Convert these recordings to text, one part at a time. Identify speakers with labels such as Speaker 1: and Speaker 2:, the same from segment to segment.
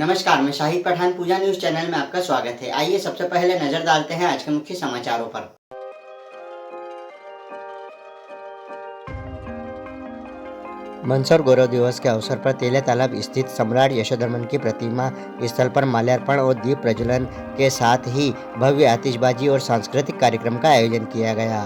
Speaker 1: नमस्कार, मैं शाहिद पठान पूजा news channel में आपका स्वागत है। आइए सबसे पहले नजर डालते हैं आज के मुख्य समाचारों पर।
Speaker 2: मंदसौर गौरव दिवस के अवसर पर तेलिया तालाब स्थित सम्राट यशोधर्मन की प्रतिमा स्थल पर माल्यार्पण और दीप प्रज्वलन के साथ ही भव्य आतिशबाजी और सांस्कृतिक कार्यक्रम का आयोजन किया गया।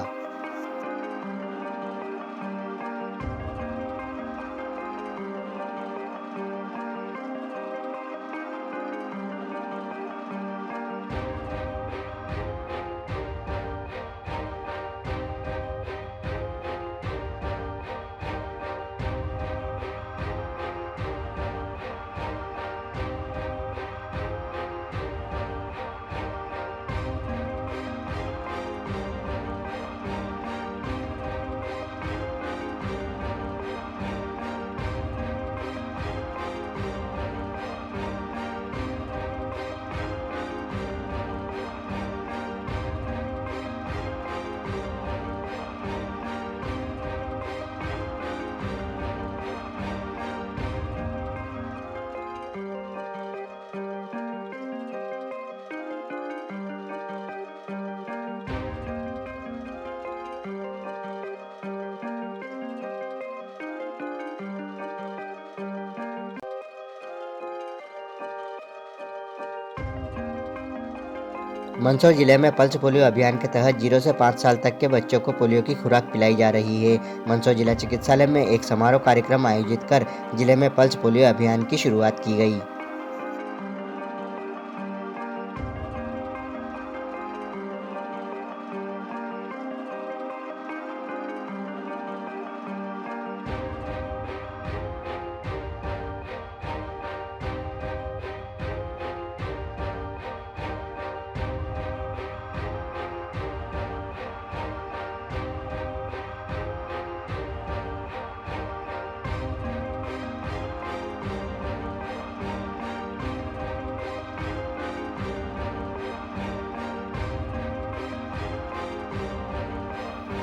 Speaker 2: मंदसौर जिले में पल्स पोलियो अभियान के तहत 0 से 5 साल तक के बच्चों को पोलियो की खुराक पिलाई जा रही है। मंदसौर जिला चिकित्सालय में एक समारोह कार्यक्रम आयोजित कर जिले में पल्स पोलियो अभियान की शुरुआत की गई।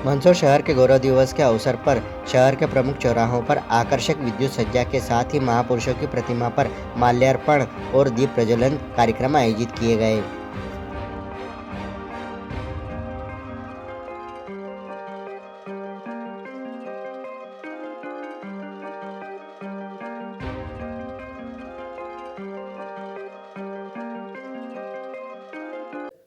Speaker 2: मंदसौर शहर के गौरव दिवस के अवसर पर शहर के प्रमुख चौराहों पर आकर्षक विद्युत सज्जा के साथ ही महापुरुषों की प्रतिमा पर माल्यार्पण और दीप प्रज्वलन कार्यक्रम आयोजित किए गए।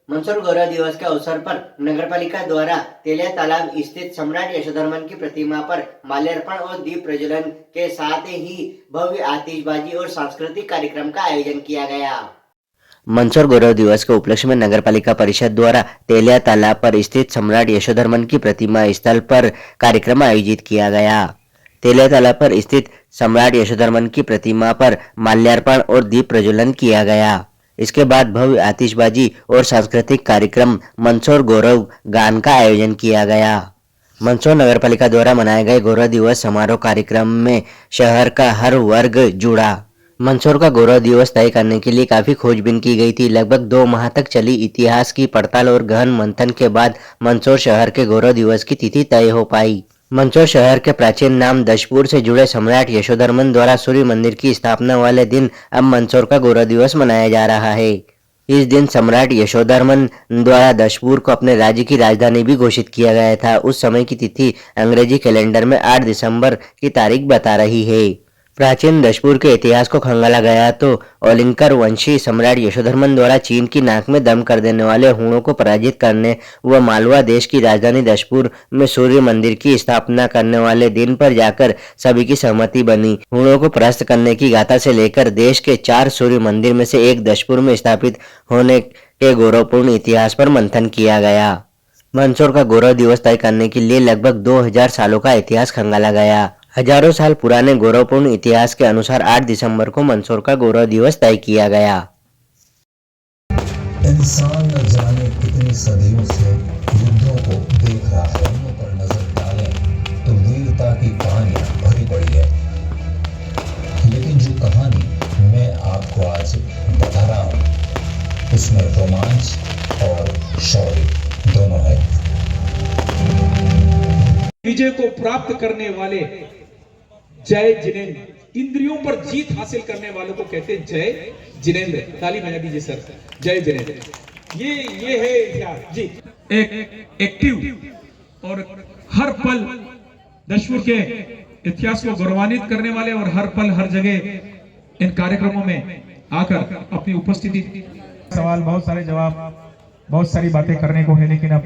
Speaker 1: मंदसौर गौरव दिवस के अवसर पर नगरपालिका द्वारा तेलिया तालाब स्थित सम्राट यशोधर्मन की प्रतिमा पर माल्यार्पण और दीप प्रज्वलन के साथ ही भव्य आतिशबाजी और सांस्कृतिक कार्यक्रम का आयोजन किया गया।
Speaker 2: मंदसौर गौरव दिवस के उपलक्ष्य में नगरपालिका परिषद द्वारा तेलिया तालाब पर स्थित सम्राट यशोधर्मन की प्रतिमा स्थल पर कार्यक्रम आयोजित किया गया। तेलिया तालाब पर स्थित सम्राट यशोधर्मन की प्रतिमा पर माल्यार्पण और दीप प्रज्वलन किया गया। इसके बाद भव्य आतिशबाजी और सांस्कृतिक कार्यक्रम मंदसौर गौरव गान का आयोजन किया गया। मंदसौर नगरपालिका द्वारा मनाए गए गौरव दिवस समारोह कार्यक्रम में शहर का हर वर्ग जुड़ा। मंदसौर का गौरव दिवस तय करने के लिए काफी खोजबीन की गई थी। लगभग 2 माह तक चली इतिहास की पड़ताल और गहन मंथन के बाद मंदसौर शहर के गौरव दिवस की तिथि तय हो पाई। मंदसौर शहर के प्राचीन नाम दशपुर से जुड़े सम्राट यशोधर्मन द्वारा सूर्य मंदिर की स्थापना वाले दिन अब मंदसौर का गौरव दिवस मनाया जा रहा है। इस दिन सम्राट यशोधर्मन द्वारा दशपुर को अपने राज्य की राजधानी भी घोषित किया गया था। उस समय की तिथि अंग्रेजी कैलेंडर में 8 दिसंबर की तारीख बता रही है। प्राचीन दशपुर के इतिहास को खंगाला गया तो ओलिंकर वंशी सम्राट यशोधर्मन द्वारा चीन की नाक में दम कर देने वाले हुणों को पराजित करने व मालवा देश की राजधानी दशपुर में सूर्य मंदिर की स्थापना करने वाले दिन पर जाकर सभी की सहमति बनी। हुणों को परास्त करने की गाथा से लेकर देश के 4 सूर्य मंदिर में से एक दशपुर में स्थापित होने के गौरवपूर्ण इतिहास पर मंथन किया गया। मंदसौर का गौरव दिवस तय करने के लिए लगभग 2000 सालों का इतिहास खंगाला गया। हजारों साल पुराने गौरवपूर्ण इतिहास के अनुसार 8 दिसंबर को मंदसौर का गौरव दिवस तय किया गया।
Speaker 3: इंसान न जाने कितनी सदियों से युद्धों को देख रहा है। उन पर नजर डालें तो वीरता की कहानियां भरी पड़ी है, लेकिन जो कहानी मैं आपको आज बता रहा हूं उसमें रोमांच और शौर्य दोनों है।
Speaker 4: विजय को प्राप्त करने वाले जय जिनेंद्र इंद्रियों पर जीत हासिल करने वालों को कहते हैं जय जिनेंद्र। ताली बजा दीजिए सर, जय जिनेंद्र। ये है इतिहास जी, एक एक्टिव और हर पल दशपुर के इतिहास को गौरवान्वित करने वाले और हर पल हर जगह इन कार्यक्रमों में आकर अपनी उपस्थिति, सवाल बहुत सारे जवाब, बहुत सारी बातें करने को है, लेकिन अब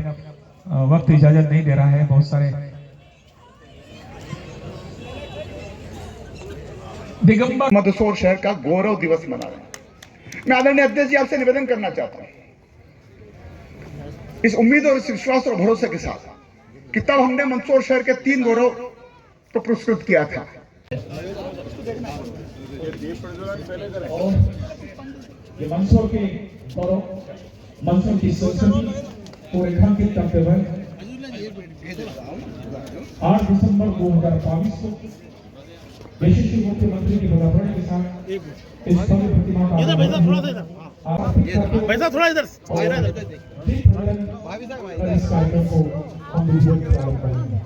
Speaker 4: वक्त इजाजत नहीं दे रहा है। बहुत सारे दिगंबर
Speaker 5: मंदसौर शहर का गौरव दिवस मना रहे हैं। मैं आदरणीय अध्यक्ष जी आपसे निवेदन करना चाहता हूं, इस उम्मीद और इस विश्वास और भरोसे के साथ कि तब हमने मंदसौर शहर के 3 गौरव को पुरस्कृत किया था।
Speaker 4: ये मंदसौर के गौरव, मंदसौर की संस्कृति को रेखांकित करते हुए 8 दिसंबर 2022 को यशस्वी मुख्यमंत्री की बधाई के साथ इस भव्य प्रतिमा का
Speaker 6: पैसा थोड़ा इधर
Speaker 4: इस कार्यक्रम को हम विजय प्राप्त करेंगे।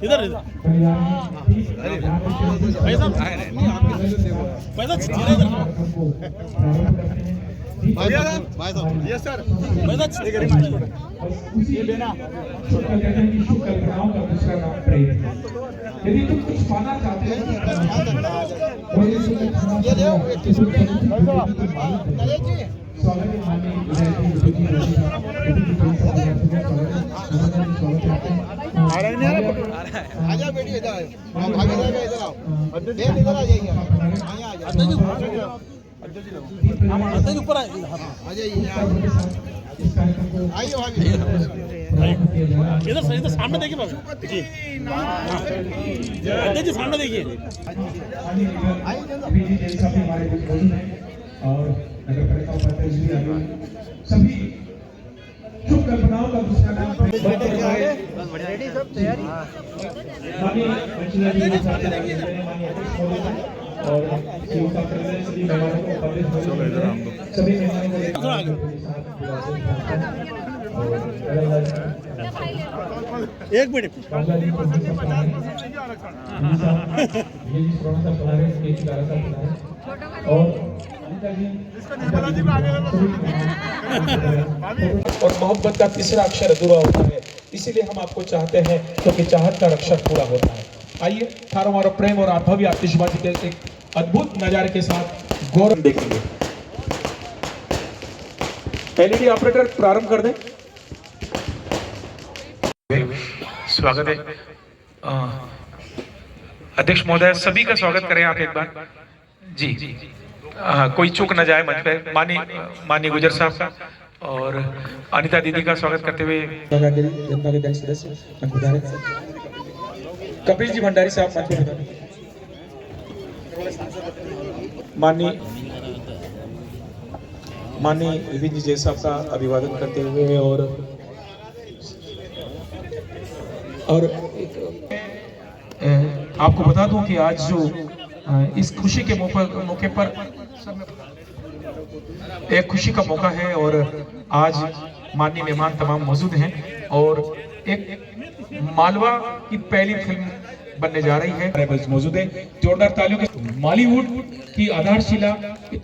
Speaker 6: इधर
Speaker 4: यदि तुम कुछ पाना चाहते हो
Speaker 6: आजा बेटी इधर आओ, भागे जाएगा, इधर आओ, इधर आ जाइए, अध्यक्ष ऊपर आ जाइए, आइए भाभी, इधर सामने देखिए भाभी जी, अध्यक्ष जी सामने देखिए।
Speaker 4: और नगर पालिका उपाध्यक्ष भी आगे, सभी शुभ कल्पनाओं का दूसरा नाम और सभी मेहमानों
Speaker 6: एक मिनट
Speaker 4: और मोहब्बत का तीसरा अक्षर अधूरा होता है, इसीलिए हम आपको चाहते हैं क्योंकि चाहत का अक्षर पूरा होता है। आइए थारो मारो प्रेम और भव्य आतिशबाजी के एक अद्भुत नजारे के साथ गौरव देखेंगे। एलईडी ऑपरेटर प्रारंभ कर दें।
Speaker 7: स्वागत है अध्यक्ष महोदय, सभी का स्वागत करें आप एक बार जी। कोई चूक न जाए मंच पे। माननीय गुजर साहब का और अनिता दीदी का स्वागत करते हुए
Speaker 4: जनता के दल सदस्य कपिल जी भंडारी साहब मंच पे। माननीय विपिन जी जय साहब का अभिवादन करते हुए और आपको बता दूं कि आज जो इस खुशी के मौके पर एक खुशी का मौका है और आज माननीय मेहमान तमाम मौजूद हैं और एक मालवा की पहली फिल्म बनने जा रही है, मौजूद है। जोरदार तालियों के बॉलीवुड की आधारशिला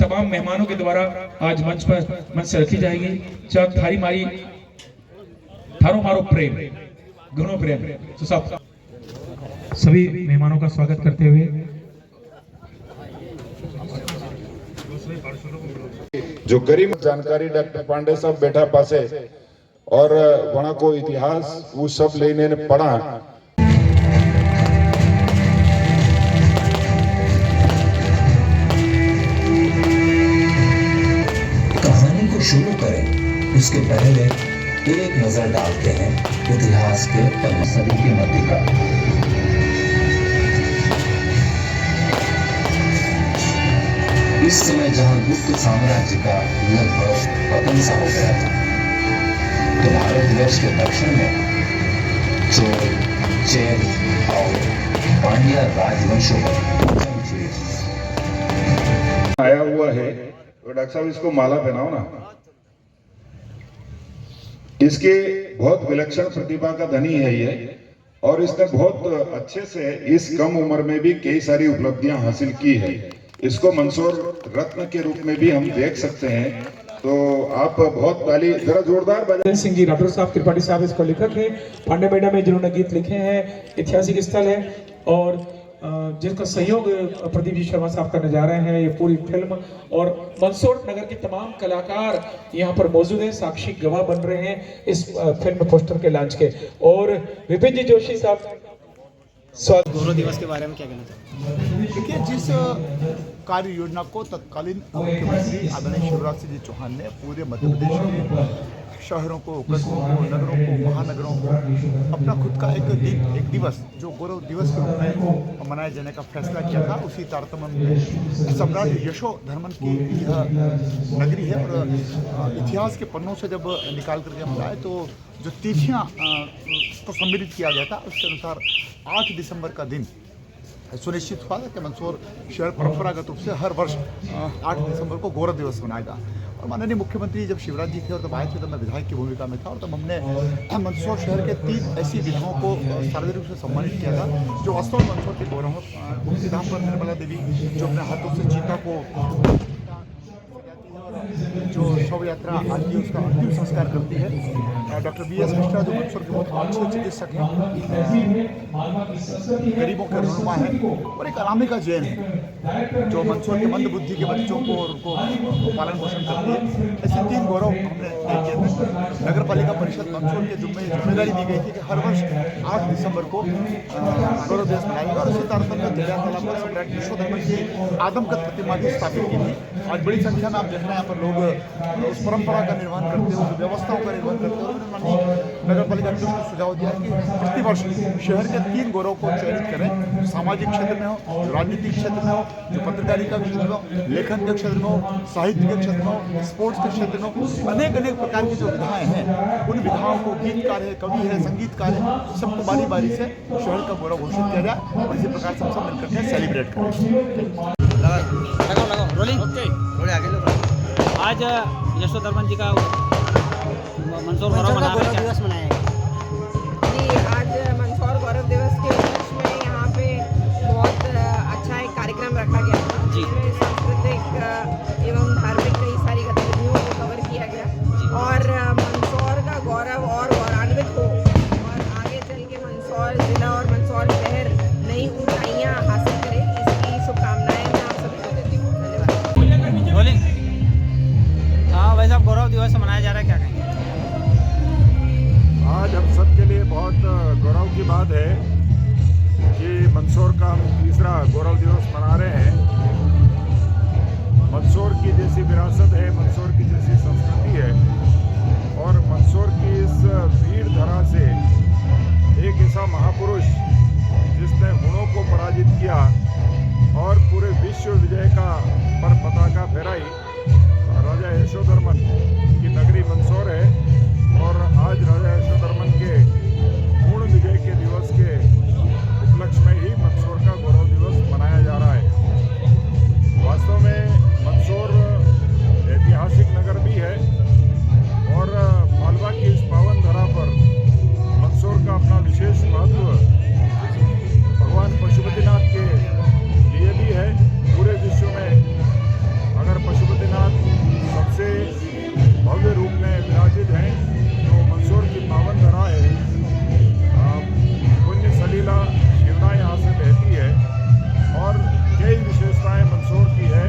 Speaker 4: तमाम मेहमानों के द्वारा आज मंच से रखी जाएगी। चाक थारी मारी थारो मारो प्रेम घनो प्रेम। तो सब सभी मेहमानों का स्वागत करते हुए
Speaker 5: जो गरीब जानकारी डॉक्टर पांडे साहब बैठा पासे और वहां को इतिहास वो सब लेने ने पढ़ा।
Speaker 3: कहानी को शुरू करें उसके पहले एक नजर डालते हैं इतिहास के पन्ने। सदी के मध्य का इस समय जहां गुप्त साम्राज्य का लगभग पतन सा हो गया था, तो भारतवर्ष के दक्षिण में चोल, चैन और पांड्या राजवंशों पर जंग छिड़ी
Speaker 5: आया हुआ है। तो डॉक्टर साहब इसको माला पहनाओ ना। इसके बहुत विलक्षण प्रतिभा का धनी है ये। और इसने बहुत अच्छे से इस कम उम्र में भी कई सारी उपलब्धियां हासिल की है। इसको मंसूर रत्न के रूप में भी हम देख सकते हैं। तो आप बहुत ताली जरा जोरदार बजाएं।
Speaker 4: सिंह जी राठौर साहब, त्रिपाठी साहब इसको लेखक हैं, पांडे मैडम है जिन्होंने गीत लिखे हैं, ऐतिहासिक स्थल है और जिसका सहयोग प्रदीप जी शर्मा साहब करने जा रहे हैं ये पूरी फिल्म। और मंदसौर नगर के तमाम कलाकार यहाँ पर मौजूद हैं, साक्षी गवाह बन रहे हैं इस फिल्म पोस्टर के लॉन्च के। और विपिन जी जोशी साहब, स्वागत।
Speaker 6: गौरव दिवस के बारे में क्या कहना चाहते हैं? देखिए, जिस कार्य योजना को तत्कालीन मुख्यमंत्री आदरणीय शिवराज सिंह जी चौहान ने पूरे मध्य प्रदेश के शहरों को, कस्बों को, नगरों को, महानगरों को अपना खुद का एक दिवस जो गौरव दिवस के रूप में मनाए जाने का फैसला किया था, उसी तारतम्य में सम्राट यशोधर्मन की यह नगरी है। और इतिहास के पन्नों से जब निकाल करके हम लाए तो जो तिथियाँ को सम्मिलित किया गया था उसके अनुसार 8 दिसंबर का दिन सुनिश्चित हुआ था कि मंदसौर शहर परंपरागत रूप से हर वर्ष 8 दिसंबर को गौरव दिवस मनाएगा। और माननीय मुख्यमंत्री जब शिवराज जी थे और तब आए थे, तब मैं विधायक की भूमिका में था और तब हमने मंदसौर शहर के 3 ऐसी विधाओं को सार्वजनिक रूप से सम्मानित किया था जो वास्तव में मंदसौर के गौरव हैं। विधान पर निर्मला देवी जो अपने हाथों से चीता को जो शव यात्रा आज भी उसका अंतिम संस्कार करती है, डॉक्टर BS मिश्रा जो मंदसौर के बहुत अच्छे चिकित्सक हैं, गरीबों के रहनुमा है, और एक अनामिका जैन है जो मंदसौर के मंद बुद्धि के बच्चों को और उनको पालन पोषण करती है। ऐसे 3 गौरव हमने तय किए थे। नगर पालिका परिषद मंदसौर के जिम्मेदारी दी गई थी कि हर वर्ष 8 दिसंबर को गौरव दिवस मनाएगा। और इसी तारतम्य तेलिया तालाब पर सम्राट यशोधर्मन की आदमकद प्रतिमा भी स्थापित की थी। आज बड़ी संख्या में आप देख रहे हैं यहाँ पर लोग उस परंपरा का निर्वहन करते हैं, उस व्यवस्थाओं का निर्वहन करते हैं। और उन्होंने नगर पालिका अध्यक्ष को सुझाव दिया कि प्रतिवर्ष शहर के 3 गौरव को चयनित करें, जो सामाजिक क्षेत्र में हो, जो राजनीतिक क्षेत्र में हो, जो पत्रकारिता के क्षेत्र में हो, लेखन के क्षेत्र में हो, साहित्य के क्षेत्र में हो, स्पोर्ट्स के क्षेत्र में हो, अनेक प्रकार की जो विधाएं हैं, उन विधाओं को गीतकार है, कवि है, संगीतकार है, सबको बारी बारी से शहर का गौरव घोषित किया जाए और इसी प्रकार से हम सब मिलकर के सेलिब्रेट करें।
Speaker 8: आज यशोधर्मन जी का मंदसौर गौरव दिवस मनाया गया।
Speaker 9: जी, आज मंदसौर गौरव दिवस के उपलक्ष्य में यहाँ पे बहुत अच्छा एक कार्यक्रम रखा गया था जिसमें सांस्कृतिक एवं धार्मिक कई सारी गतिविधियों को कवर किया गया और मंदसौर का गौरव और गौरवान्वित हो और आगे चल के मंदसौर जिला और मंदसौर शहर नई ऊंचाइयाँ हासिल करे, इसकी शुभकामनाएं मैं आप सभी को देती हूँ। धन्यवाद।
Speaker 8: हाँ, वैसे अब गौरव दिवस मनाया जा रहा है, क्या कहेंगे?
Speaker 5: आज हम सब के लिए बहुत गौरव की बात है कि मंदसौर का हम तीसरा गौरव दिवस मना रहे हैं। मंदसौर की जैसी विरासत है, मंदसौर की जैसी संस्कृति है और मंदसौर की इस वीर धरा से एक ऐसा महापुरुष जिसने हुणों को पराजित किया और पूरे विश्व विजय का पर पताका फहराई, राजा यशोधर्मन की नगरी मंदसौर है। और आज राजा यशोधर्मन के पूर्ण विजय के दिवस के उपलक्ष्य में ही मंदसौर का गौरव दिवस मनाया जा रहा है। वास्तव में मंदसौर ऐतिहासिक नगर भी है और मालवा की इस पावन धरा पर मंदसौर का अपना विशेष महत्व भगवान पशुपतिनाथ के लिए भी है। पूरे विश्व में अगर पशुपतिनाथ सबसे भव्य रूप में विराजित हैं तो मंदसौर की पावन धरा है। पुण्य सलीला शिवना यहाँ से बहती है और कई विशेषताएं मंदसौर की है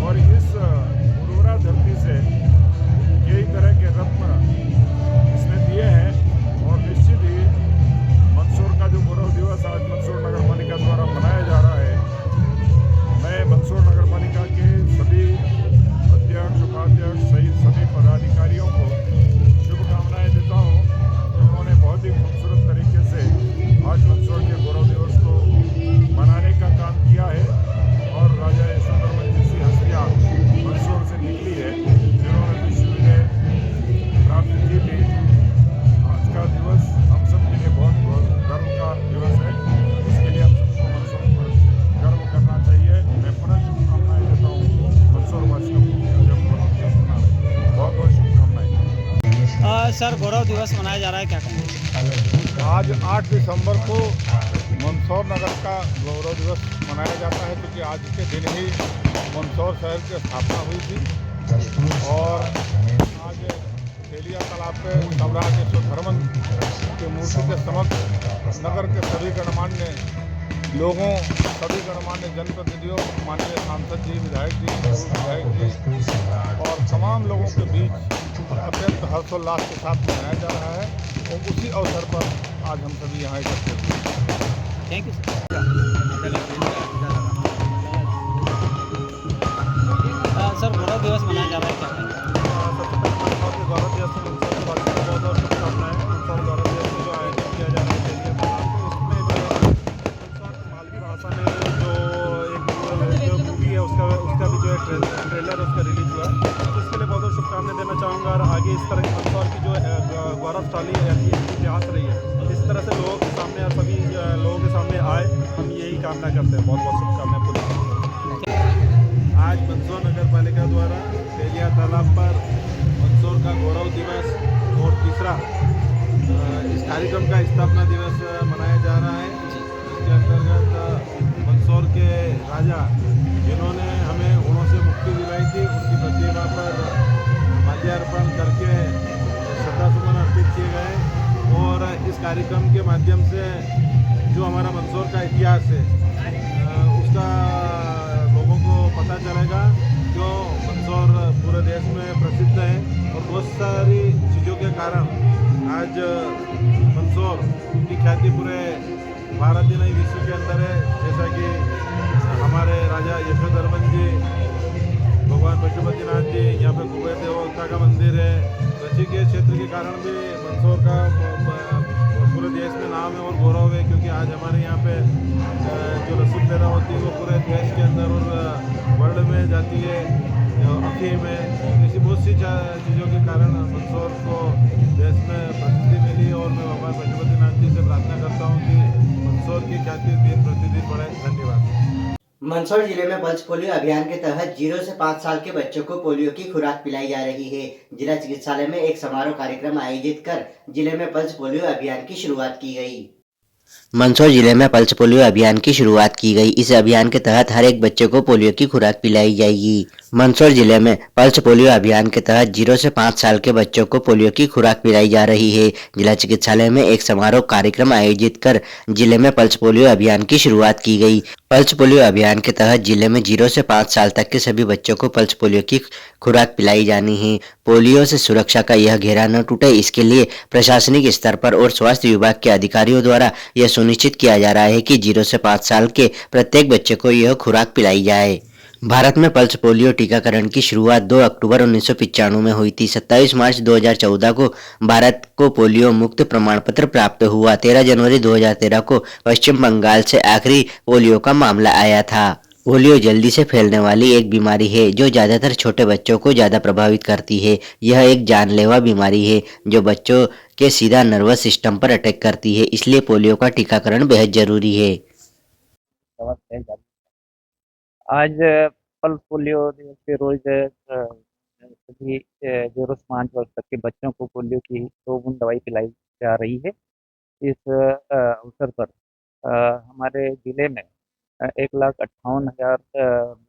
Speaker 5: और इस उर्वरा धरती से कई तरह के रत्न इसने दिए हैं। और निश्चित ही मंदसौर का जो गौरव दिवस आज मंदसौर नगर पालिका द्वारा मनाया जा रहा है, मैं मंदसौर नगर पालिका के सभी अध्यक्ष, उपाध्यक्ष सहित सभी पदाधिकारियों को शुभकामनाएं देता हूं। उन्होंने बहुत ही खूबसूरत तरीके से आज मंदसौर के गौरव दिवस को मनाने का काम किया है और राजा यशोधर्मन जैसी हस्तियां मंदसौर से निकली है जिन्होंने विश्व विजय प्राप्त की थी। आज का दिवस हम सब के लिए बहुत गर्व का दिवस है, इसके लिए हम सबको मंदसौर पर गर्व करना चाहिए। मैं पुनः शुभकामनाएं देता हूँ मंदसौर वासियों को जब गौरव दिवस मना रहे। बहुत बहुत शुभकामनाएं।
Speaker 8: सर, गौरव दिवस मनाया जा रहा है, क्या कहेंगे?
Speaker 6: आज 8 दिसंबर को मंदसौर नगर का गौरव दिवस मनाया जाता है, क्योंकि आज के दिन ही मंदसौर शहर की स्थापना हुई थी। और आज तेलिया तालाब पे सम्राट यशोधर्मन की मूर्ति के समक्ष नगर के सभी गणमान्य लोगों, सभी गणमान्य जनप्रतिनिधियों, माननीय सांसद जी, विधायक जी और तमाम लोगों के बीच अत्यंत हर्षोल्लास के साथ मनाया जा रहा है। और उसी अवसर पर आज हम सभी यहाँ इकट्ठे हुए हैं।
Speaker 8: Thank you sir. गौरव दिवस मनाया जा रहा है, क्या कहेंगे?
Speaker 5: गौरव दिवस के बहुत बहुत शुभकामनाएं। मंदसौर गौरव दिवस जो आयोजित किया जा रहा है तेलिया तालाब पे, उसमें मालवी भाषा में जो मूवी है उसका भी जो है ट्रेलर उसका रिलीज हुआ है, तो इसके लिए बहुत बहुत शुभकामनाएं देना चाहूँगा। और आगे इस तरह की मंदसौर की जो गौरवशाली इतिहास रही है, इस तरह से लोगों के सामने और सभी लोगों के सामने आए, हम यही कामना करते हैं। बहुत बहुत शुभकामनाएं पूरी। आज मंदसौर नगर पालिका द्वारा तेलिया तालाब पर मंदसौर का गौरव दिवस और तीसरा इस कार्यक्रम का स्थापना दिवस मनाया जा रहा है। इसके अंतर्गत मंदसौर के राजा जिन्होंने हमें ऊँटों से मुक्ति दिलाई थी, उनकी प्रतिमा पर माल्यार्पण करके श्रद्धासुमन अर्पित किए गए। और इस कार्यक्रम के माध्यम से जो हमारा मंदसौर का इतिहास है उसका लोगों को पता चलेगा। जो मंदसौर पूरे देश में प्रसिद्ध है और बहुत सारी चीज़ों के कारण आज मंदसौर की ख्याति पूरे भारत ही नहीं विश्व के अंदर है। जैसा कि हमारे राजा यशोधर्मन जी, भगवान पशुपतिनाथ जी, यहाँ पे कुबेर देवता का मंदिर है। ऋषिकेश क्षेत्र के कारण भी मंदसौर का पूरे देश में नाम है और गौरव है, क्योंकि आज हमारे यहाँ पे जो रसूल पैदा होती है वो पूरे देश के अंदर और वर्ल्ड में जाती है। अफीम है, ऐसी बहुत सी चीज़ों के कारण मंदसौर को देश में प्रसिद्धि मिली। और मैं भगवान पशुपतिनाथ जी से प्रार्थना करता हूँ कि मंदसौर की ख्याति दिन प्रतिदिन बढ़े। धन्यवाद।
Speaker 1: मंदसौर जिले में पल्स पोलियो अभियान के तहत 0 से 5 साल के बच्चों को पोलियो की खुराक पिलाई जा रही है। जिला चिकित्सालय में एक समारोह कार्यक्रम आयोजित कर जिले में पल्स पोलियो अभियान की शुरुआत की गई।
Speaker 2: मंदसौर जिले में पल्स पोलियो अभियान की शुरुआत की गई। इस अभियान के तहत हर एक बच्चे को पोलियो की खुराक पिलाई जाएगी। मंदसौर जिले में पल्स पोलियो अभियान के तहत 0 से 5 साल के बच्चों को पोलियो की खुराक पिलाई जा रही है। जिला चिकित्सालय में एक समारोह कार्यक्रम आयोजित कर जिले में पल्स पोलियो अभियान की शुरुआत की गई। पल्स पोलियो अभियान के तहत जिले में 0 से 5 साल तक के सभी बच्चों को पल्स पोलियो की खुराक पिलाई जानी है। पोलियो से सुरक्षा का यह घेरा न टूटे, इसके लिए प्रशासनिक स्तर पर और स्वास्थ्य विभाग के अधिकारियों द्वारा यह सुनिश्चित किया जा रहा है कि 0 से 5 साल के प्रत्येक बच्चे को यह खुराक पिलाई जाए। भारत में पल्स पोलियो टीकाकरण की शुरुआत 2 अक्टूबर 1995 में हुई थी। 27 मार्च 2014 को भारत को पोलियो मुक्त प्रमाण पत्र प्राप्त हुआ। 13 जनवरी 2013 को पश्चिम बंगाल से आखिरी पोलियो का मामला आया था। पोलियो जल्दी से फैलने वाली एक बीमारी है जो ज्यादातर छोटे बच्चों को ज्यादा प्रभावित करती है। यह एक जानलेवा बीमारी है जो बच्चों के सीधा नर्वस सिस्टम पर अटैक करती है, इसलिए पोलियो का टीकाकरण बेहद जरूरी है।
Speaker 10: आज पल्स पोलियो दिवस के रोज सभी 0 से 5 वर्ष तक के बच्चों को पोलियो की 2 बूंद दवाई पिलाई जा रही है। इस अवसर पर हमारे जिले में 1,58,000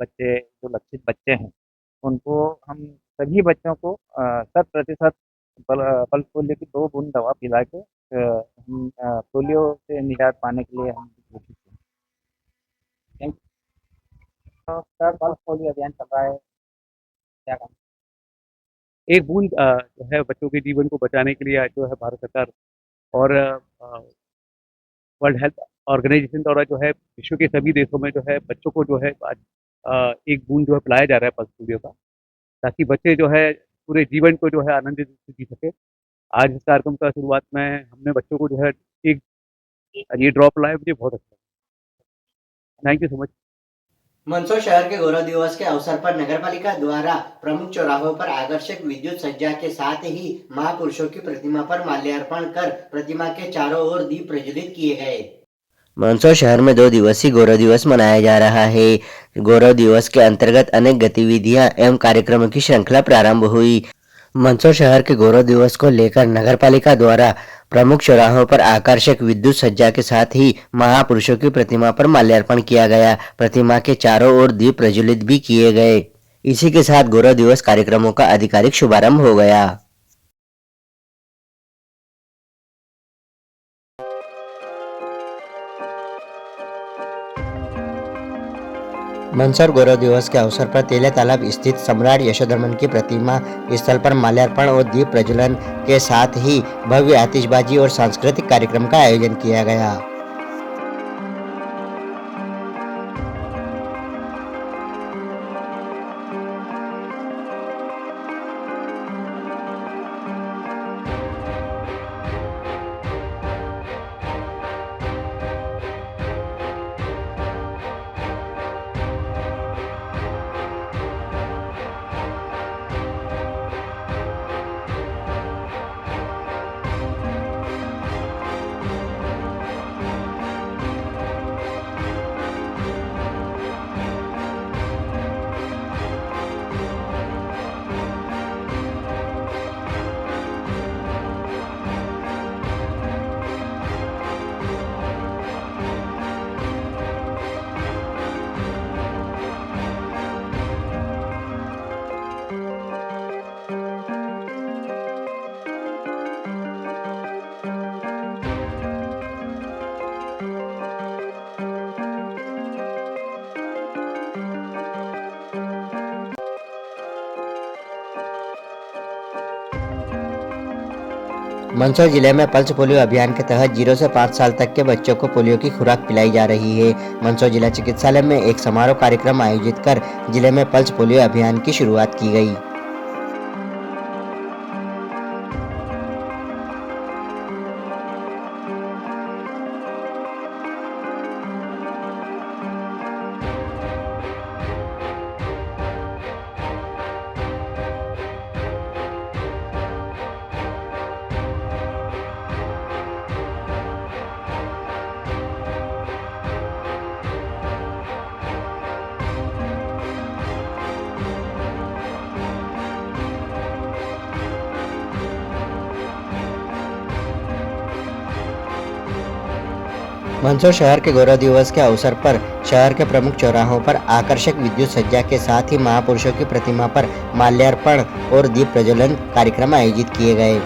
Speaker 10: बच्चे जो लक्षित बच्चे हैं उनको हम सभी बच्चों को 100% पल्स पोलियो की 2 बूंद दवा पिला के हम पोलियो से निजात पाने के लिए हम कोशिश करें। सर, पल्स पोलियो अभियान चल रहा है, क्या काम? एक बूंद जो है बच्चों के जीवन को बचाने के लिए जो है भारत सरकार और वर्ल्ड हेल्थ ऑर्गेनाइजेशन द्वारा जो है विश्व के सभी देशों में जो है बच्चों को जो है आज एक बूंद जो है पिलाया जा रहा है पल्स पोलियो का, ताकि बच्चे जो है पूरे जीवन को जो है आनंदित जी सके। आज इस कार्यक्रम का शुरुआत में हमने बच्चों को जो है एक ये ड्रॉप लाया, मुझे बहुत अच्छा लगा। Thank you so much.
Speaker 1: Mandsaur शहर के गौरव दिवस के अवसर पर नगरपालिका द्वारा प्रमुख चौराहों पर आकर्षक विद्युत सज्जा के साथ ही महापुरुषों की प्रतिमा पर माल्यार्पण कर प्रतिमा के चारों ओर दीप प्रज्वलित किए गए।
Speaker 2: मंदसौर शहर में 2 दिवसीय गौरव दिवस मनाया जा रहा है। गौरव दिवस के अंतर्गत अनेक गतिविधियां एवं कार्यक्रमों की श्रृंखला प्रारंभ हुई। मंदसौर शहर के गौरव दिवस को लेकर नगर पालिका द्वारा प्रमुख चौराहों पर आकर्षक विद्युत सज्जा के साथ ही महापुरुषों की प्रतिमा पर माल्यार्पण किया गया। प्रतिमा के चारों ओर दीप प्रज्वलित भी किए गए। इसी के साथ गौरव दिवस कार्यक्रमों का आधिकारिक शुभारंभ हो गया। मंदसौर गौरव दिवस के अवसर पर तेलिया तालाब स्थित सम्राट यशोधर्मन की प्रतिमा स्थल पर माल्यार्पण और दीप प्रज्वलन के साथ ही भव्य आतिशबाजी और सांस्कृतिक कार्यक्रम का आयोजन किया गया। मंदसौर जिले में पल्स पोलियो अभियान के तहत 0 से 5 साल तक के बच्चों को पोलियो की खुराक पिलाई जा रही है। मंदसौर जिला चिकित्सालय में एक समारोह कार्यक्रम आयोजित कर जिले में पल्स पोलियो अभियान की शुरुआत की गई। मंदसौर शहर के गौरव दिवस के अवसर पर शहर के प्रमुख चौराहों पर आकर्षक विद्युत सज्जा के साथ ही महापुरुषों की प्रतिमा पर माल्यार्पण और दीप प्रज्वलन कार्यक्रम आयोजित किए गए।